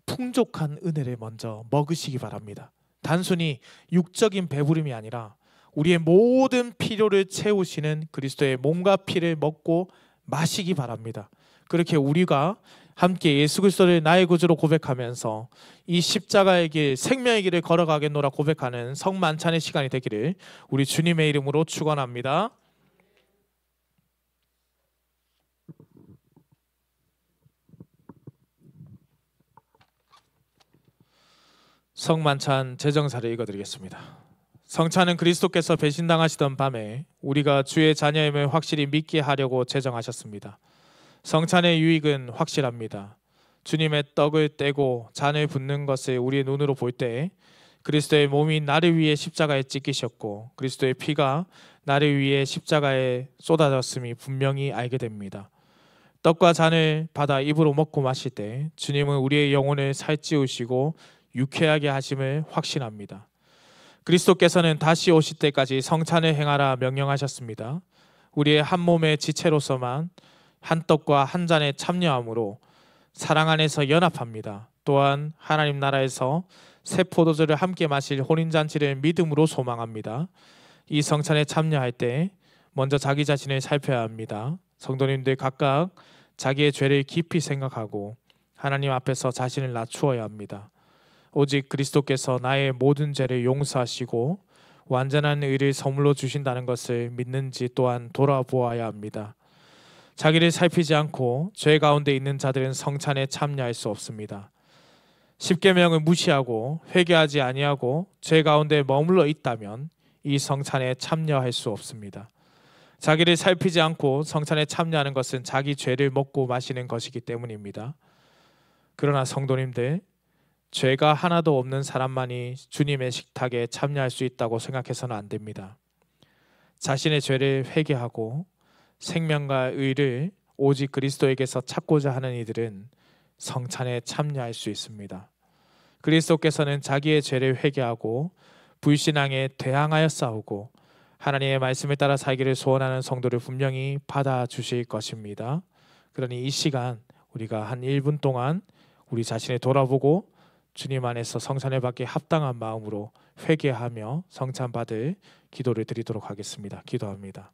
풍족한 은혜를 먼저 먹으시기 바랍니다. 단순히 육적인 배부름이 아니라 우리의 모든 필요를 채우시는 그리스도의 몸과 피를 먹고 마시기 바랍니다. 그렇게 우리가 함께 예수 그리스도를 나의 구주로 고백하면서 이 십자가의 길, 생명의 길을 걸어가겠노라 고백하는 성만찬의 시간이 되기를 우리 주님의 이름으로 축원합니다. 성만찬 제정사를 읽어드리겠습니다. 성찬은 그리스도께서 배신당하시던 밤에 우리가 주의 자녀임을 확실히 믿게 하려고 제정하셨습니다. 성찬의 유익은 확실합니다. 주님의 떡을 떼고 잔을 붓는 것을 우리의 눈으로 볼 때 그리스도의 몸이 나를 위해 십자가에 찢기셨고 그리스도의 피가 나를 위해 십자가에 쏟아졌음이 분명히 알게 됩니다. 떡과 잔을 받아 입으로 먹고 마실 때 주님은 우리의 영혼을 살찌우시고 유쾌하게 하심을 확신합니다. 그리스도께서는 다시 오실 때까지 성찬을 행하라 명령하셨습니다. 우리의 한 몸의 지체로서만 한 떡과 한 잔에 참여함으로 사랑 안에서 연합합니다. 또한 하나님 나라에서 새 포도주를 함께 마실 혼인잔치를 믿음으로 소망합니다. 이 성찬에 참여할 때 먼저 자기 자신을 살펴야 합니다. 성도님들 각각 자기의 죄를 깊이 생각하고 하나님 앞에서 자신을 낮추어야 합니다. 오직 그리스도께서 나의 모든 죄를 용서하시고 완전한 의를 선물로 주신다는 것을 믿는지 또한 돌아보아야 합니다. 자기를 살피지 않고 죄 가운데 있는 자들은 성찬에 참여할 수 없습니다. 십계명을 무시하고 회개하지 아니하고 죄 가운데 머물러 있다면 이 성찬에 참여할 수 없습니다. 자기를 살피지 않고 성찬에 참여하는 것은 자기 죄를 먹고 마시는 것이기 때문입니다. 그러나 성도님들, 죄가 하나도 없는 사람만이 주님의 식탁에 참여할 수 있다고 생각해서는 안 됩니다. 자신의 죄를 회개하고 생명과 의를 오직 그리스도에게서 찾고자 하는 이들은 성찬에 참여할 수 있습니다. 그리스도께서는 자기의 죄를 회개하고 불신앙에 대항하여 싸우고 하나님의 말씀을 따라 살기를 소원하는 성도를 분명히 받아주실 것입니다. 그러니 이 시간 우리가 한 1분 동안 우리 자신을 돌아보고 주님 안에서 성찬을 받기 합당한 마음으로 회개하며 성찬 받을 기도를 드리도록 하겠습니다. 기도합니다.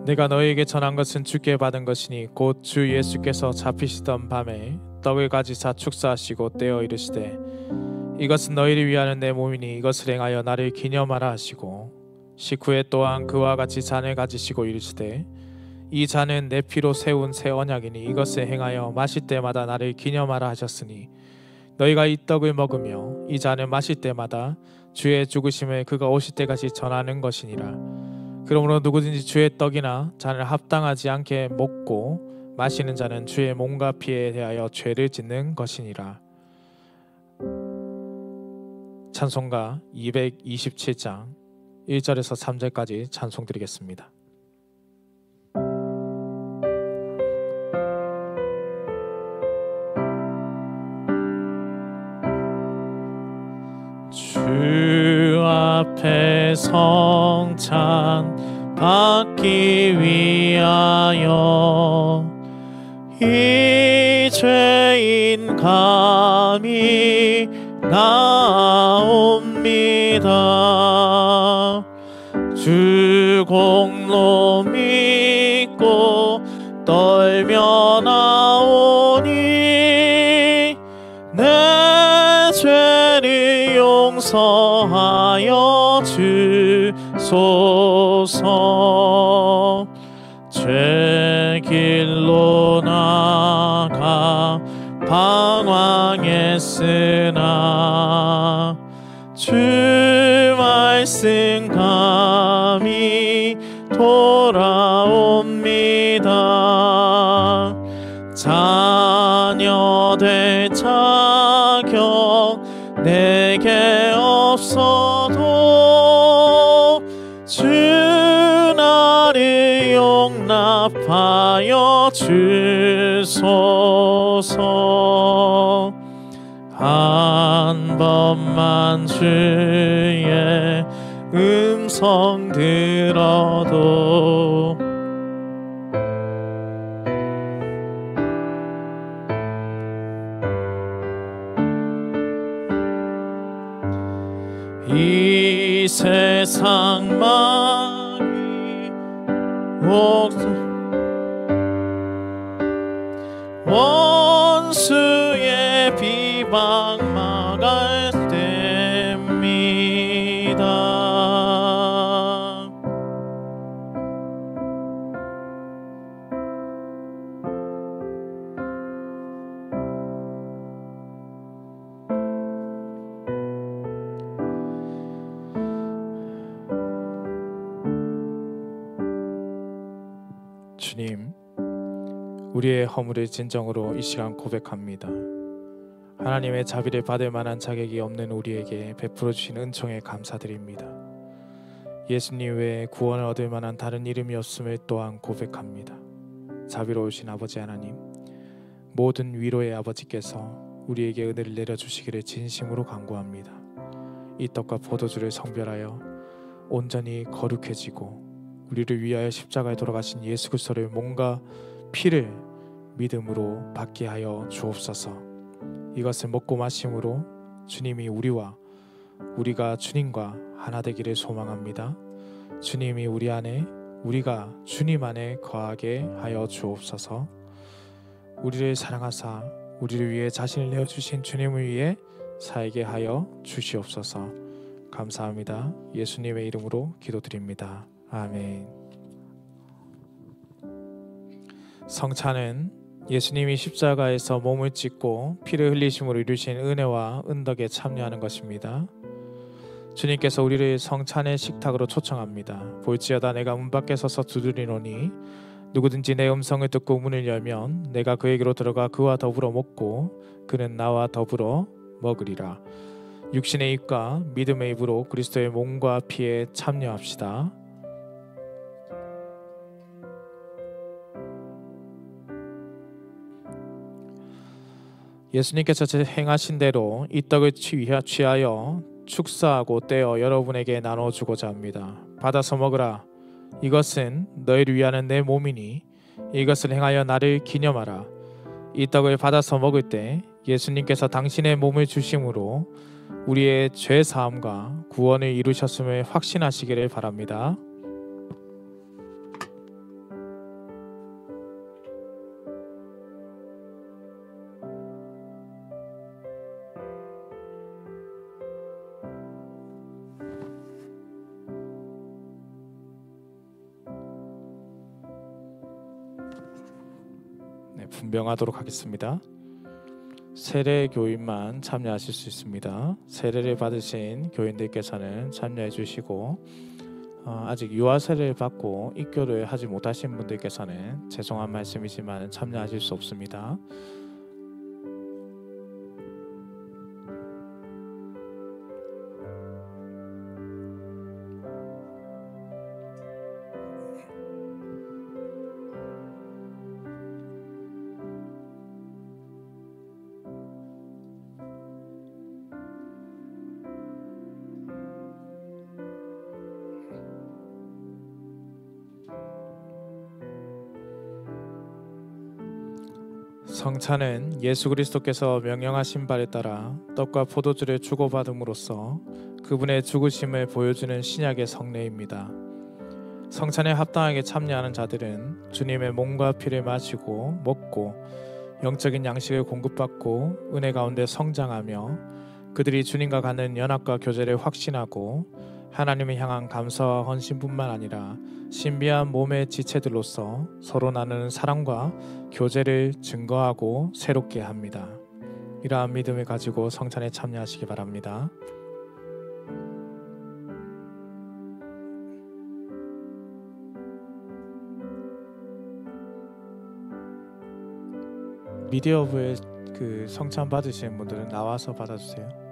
내가 너희에게 전한 것은 주께 받은 것이니 곧 주 예수께서 잡히시던 밤에 떡을 가지사 축사하시고 떼어 이르시되 이것은 너희를 위하는 내 몸이니 이것을 행하여 나를 기념하라 하시고 식후에 또한 그와 같이 잔을 가지시고 이르시되 이 잔은 내 피로 세운 새 언약이니 이것을 행하여 마실 때마다 나를 기념하라 하셨으니 너희가 이 떡을 먹으며 이 잔을 마실 때마다 주의 죽으심을 그가 오실 때까지 전하는 것이니라. 그러므로 누구든지 주의 떡이나 잔을 합당하지 않게 먹고 마시는 자는 주의 몸과 피에 대하여 죄를 짓는 것이니라. 찬송가 227장 1절에서 3절까지 찬송 드리겠습니다. 주 앞에 성찬 받기 위하여 이 죄인 감히 나옵니다. 주 공로 믿고 떨며 나오니 내 죄를 용서하여 주소서. 죄 길로 나가 방황했으나 주 말씀 감히 돌아옵니다. 자녀 될 자격 내게 없어도 주 나를 용납하여 주소서. 한 번만 주의 음성 들어도 이 세상 많이 원수의 비방 막을 때입니다. 주님, 우리의 허물을 진정으로 이 시간 고백합니다. 하나님의 자비를 받을 만한 자격이 없는 우리에게 베풀어 주신 은총에 감사드립니다. 예수님 외에 구원을 얻을 만한 다른 이름이 없음을 또한 고백합니다. 자비로우신 아버지 하나님, 모든 위로의 아버지께서 우리에게 은혜를 내려주시기를 진심으로 간구합니다. 이 떡과 포도주를 성별하여 온전히 거룩해지고 우리를 위하여 십자가에 돌아가신 예수 그리스도의 몸과 피를 믿음으로 받게 하여 주옵소서. 이것을 먹고 마심으로 주님이 우리가 주님과 하나 되기를 소망합니다. 주님이 우리 안에, 우리가 주님 안에 거하게 하여 주옵소서. 우리를 사랑하사 우리를 위해 자신을 내어주신 주님을 위해 살게 하여 주시옵소서. 감사합니다. 예수님의 이름으로 기도드립니다. 아멘. 성찬은 예수님이 십자가에서 몸을 찢고 피를 흘리심으로 이루신 은혜와 은덕에 참여하는 것입니다. 주님께서 우리를 성찬의 식탁으로 초청합니다. 볼지어다 내가 문 밖에 서서 두드리노니 누구든지 내 음성을 듣고 문을 열면 내가 그에게로 들어가 그와 더불어 먹고 그는 나와 더불어 먹으리라. 육신의 입과 믿음의 입으로 그리스도의 몸과 피에 참여합시다. 예수님께서 행하신 대로 이 떡을 취하여 축사하고 떼어 여러분에게 나눠주고자 합니다. 받아서 먹으라. 이것은 너희를 위하는 내 몸이니 이것을 행하여 나를 기념하라. 이 떡을 받아서 먹을 때 예수님께서 당신의 몸을 주심으로 우리의 죄 사함과 구원을 이루셨음을 확신하시기를 바랍니다. 분명하도록 하겠습니다. 세례 교인만 참여하실 수 있습니다. 세례를 받으신 교인들께서는 참여해 주시고 아직 유아 세례를 받고 입교를 하지 못하신 분들께서는 죄송한 말씀이지만 참여하실 수 없습니다. 성찬은 예수 그리스도께서 명령하신 바에 따라 떡과 포도주를 주고받음으로써 그분의 죽으심을 보여주는 신약의 성례입니다. 성찬에 합당하게 참여하는 자들은 주님의 몸과 피를 마시고 먹고 영적인 양식을 공급받고 은혜 가운데 성장하며 그들이 주님과 갖는 연합과 교제를 확신하고 하나님을 향한 감사와 헌신뿐만 아니라 신비한 몸의 지체들로서 서로 나누는 사랑과 교제를 증거하고 새롭게 합니다. 이러한 믿음을 가지고 성찬에 참여하시기 바랍니다. 미디어부에 성찬 받으시는 분들은 나와서 받아주세요.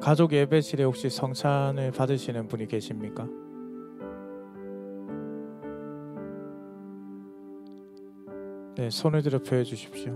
가족 예배실에 혹시 성찬을 받으시는 분이 계십니까? 네, 손을 들어 표해 주십시오.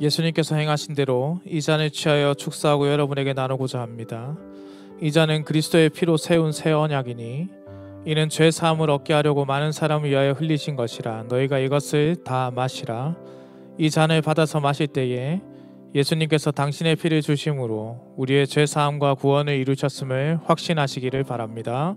예수님께서 행하신 대로 이 잔을 취하여 축사하고 여러분에게 나누고자 합니다. 이 잔은 그리스도의 피로 세운 새 언약이니 이는 죄 사함을 얻게 하려고 많은 사람을 위하여 흘리신 것이라. 너희가 이것을 다 마시라. 이 잔을 받아서 마실 때에 예수님께서 당신의 피를 주심으로 우리의 죄 사함과 구원을 이루셨음을 확신하시기를 바랍니다.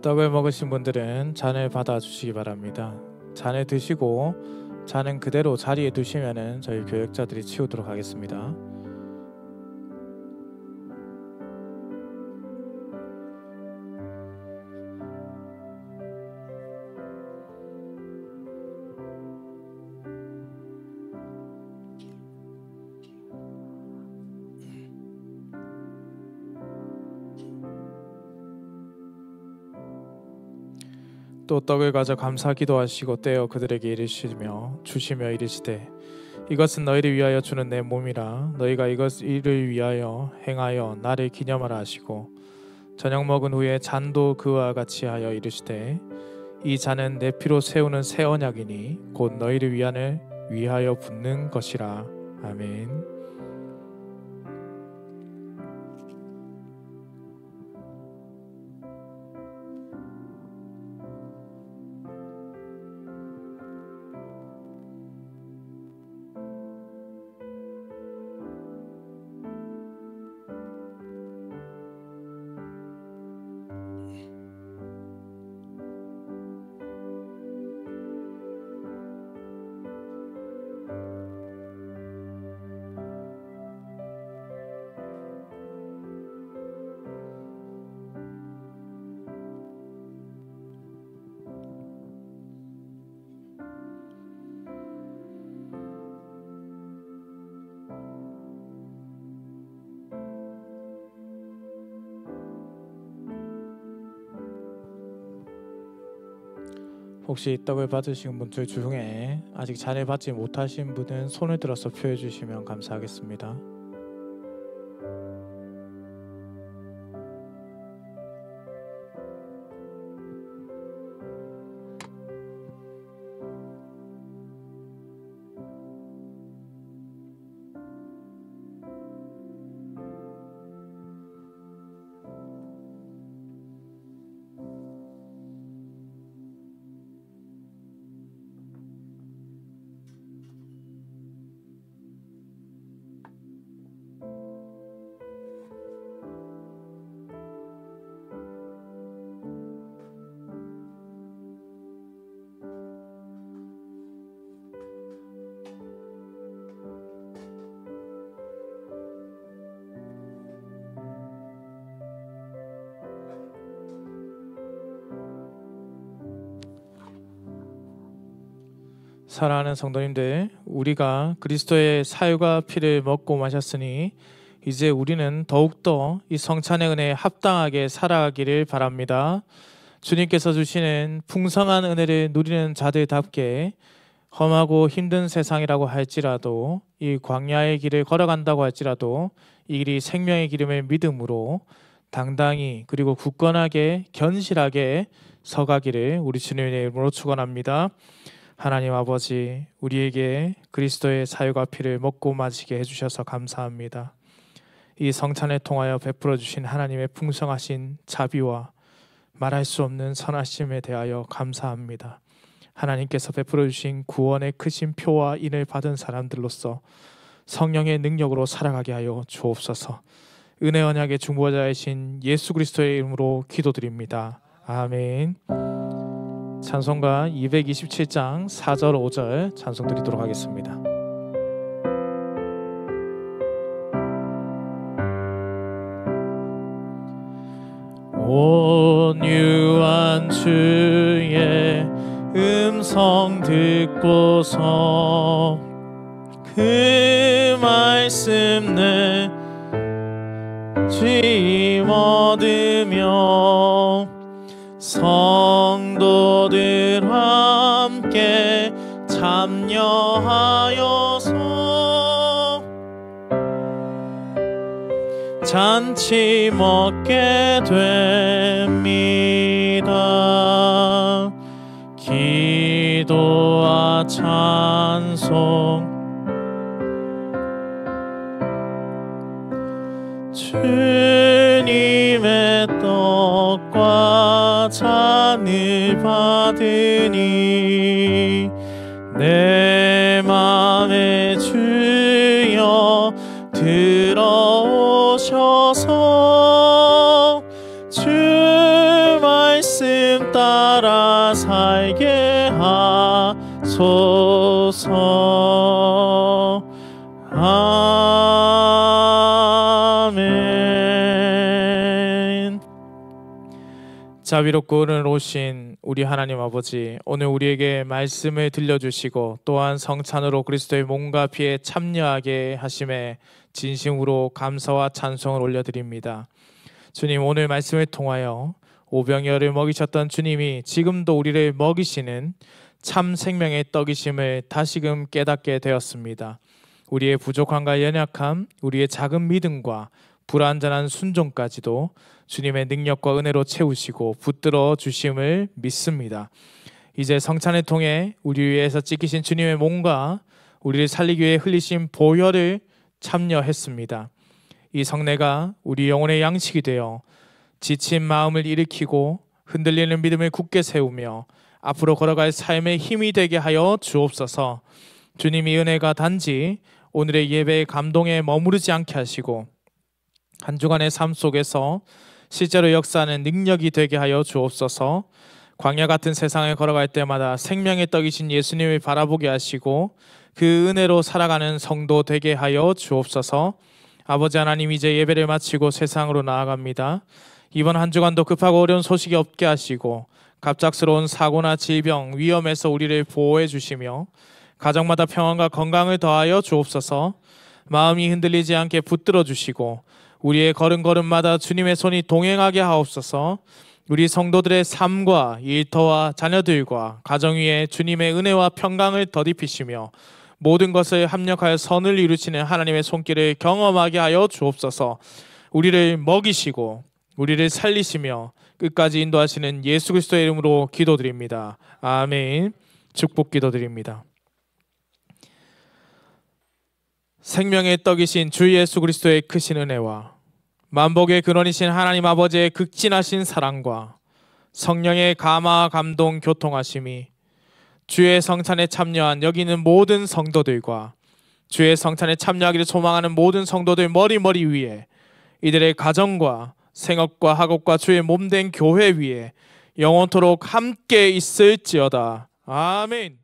떡을 먹으신 분들은 잔을 받아 주시기 바랍니다. 잔을 드시고 잔은 그대로 자리에 두시면은 저희 교역자들이 치우도록 하겠습니다. 또 떡을 가져 감사 기도하시고 떼어 그들에게 주시며 이르시되 이것은 너희를 위하여 주는 내 몸이라. 너희가 이를 위하여 행하여 나를 기념하라 하시고 저녁 먹은 후에 잔도 그와 같이 하여 이르시되 이 잔은 내 피로 세우는 새 언약이니 곧 너희를 위하여 붓는 것이라. 아멘. 혹시 떡을 받으신 분들 중에 아직 잔을 받지 못하신 분은 손을 들어서 표해 주시면 감사하겠습니다. 사랑하는 성도님들, 우리가 그리스도의 살과 피를 먹고 마셨으니 이제 우리는 더욱더 이 성찬의 은혜에 합당하게 살아가기를 바랍니다. 주님께서 주시는 풍성한 은혜를 누리는 자들답게 험하고 힘든 세상이라고 할지라도 이 광야의 길을 걸어간다고 할지라도 이 길이 생명의 길임을 믿음으로 당당히 그리고 굳건하게 견실하게 서가기를 우리 주님의 이름으로 축원합니다. 하나님 아버지, 우리에게 그리스도의 살과 피를 먹고 마시게 해주셔서 감사합니다. 이 성찬을 통하여 베풀어 주신 하나님의 풍성하신 자비와 말할 수 없는 선하심에 대하여 감사합니다. 하나님께서 베풀어 주신 구원의 크신 표와 인을 받은 사람들로서 성령의 능력으로 살아가게 하여 주옵소서. 은혜 언약의 중보자이신 예수 그리스도의 이름으로 기도드립니다. 아멘. 찬송가 227장 4절 5절 찬송 드리도록 하겠습니다. 온유한 주의 음성 듣고서 그 말씀 내 주임 얻으며 성도들 함께 참여하여서 잔치 먹게 됩니다. 기도와 찬송 주님의 떡과 잔을 받으니 내 맘에 주여 들어오셔서 주 말씀 따라 살게 하소서. 아멘. 자비롭고 은혜로우신 우리 하나님 아버지, 오늘 우리에게 말씀을 들려주시고 또한 성찬으로 그리스도의 몸과 피에 참여하게 하심에 진심으로 감사와 찬송을 올려드립니다. 주님, 오늘 말씀을 통하여 오병이어를 먹이셨던 주님이 지금도 우리를 먹이시는 참 생명의 떡이심을 다시금 깨닫게 되었습니다. 우리의 부족함과 연약함, 우리의 작은 믿음과 불완전한 순종까지도 주님의 능력과 은혜로 채우시고 붙들어 주심을 믿습니다. 이제 성찬을 통해 우리 위해서 찢기신 주님의 몸과 우리를 살리기 위해 흘리신 보혈을 참여했습니다. 이 성례가 우리 영혼의 양식이 되어 지친 마음을 일으키고 흔들리는 믿음을 굳게 세우며 앞으로 걸어갈 삶의 힘이 되게 하여 주옵소서. 주님이 은혜가 단지 오늘의 예배의 감동에 머무르지 않게 하시고 한 주간의 삶 속에서 실제로 역사하는 능력이 되게 하여 주옵소서. 광야 같은 세상을 걸어갈 때마다 생명의 떡이신 예수님을 바라보게 하시고 그 은혜로 살아가는 성도 되게 하여 주옵소서. 아버지 하나님, 이제 예배를 마치고 세상으로 나아갑니다. 이번 한 주간도 급하고 어려운 소식이 없게 하시고 갑작스러운 사고나 질병, 위험에서 우리를 보호해 주시며 가정마다 평안과 건강을 더하여 주옵소서. 마음이 흔들리지 않게 붙들어 주시고 우리의 걸음걸음마다 주님의 손이 동행하게 하옵소서. 우리 성도들의 삶과 일터와 자녀들과 가정 위에 주님의 은혜와 평강을 덧입히시며 모든 것을 합력하여 선을 이루시는 하나님의 손길을 경험하게 하여 주옵소서. 우리를 먹이시고 우리를 살리시며 끝까지 인도하시는 예수 그리스도의 이름으로 기도드립니다. 아멘. 축복 기도드립니다. 생명의 떡이신 주 예수 그리스도의 크신 은혜와 만복의 근원이신 하나님 아버지의 극진하신 사랑과 성령의 감화 감동 교통하심이 주의 성찬에 참여한 여기 있는 모든 성도들과 주의 성찬에 참여하기를 소망하는 모든 성도들 머리 위에, 이들의 가정과 생업과 학업과 주의 몸된 교회 위에 영원토록 함께 있을지어다. 아멘.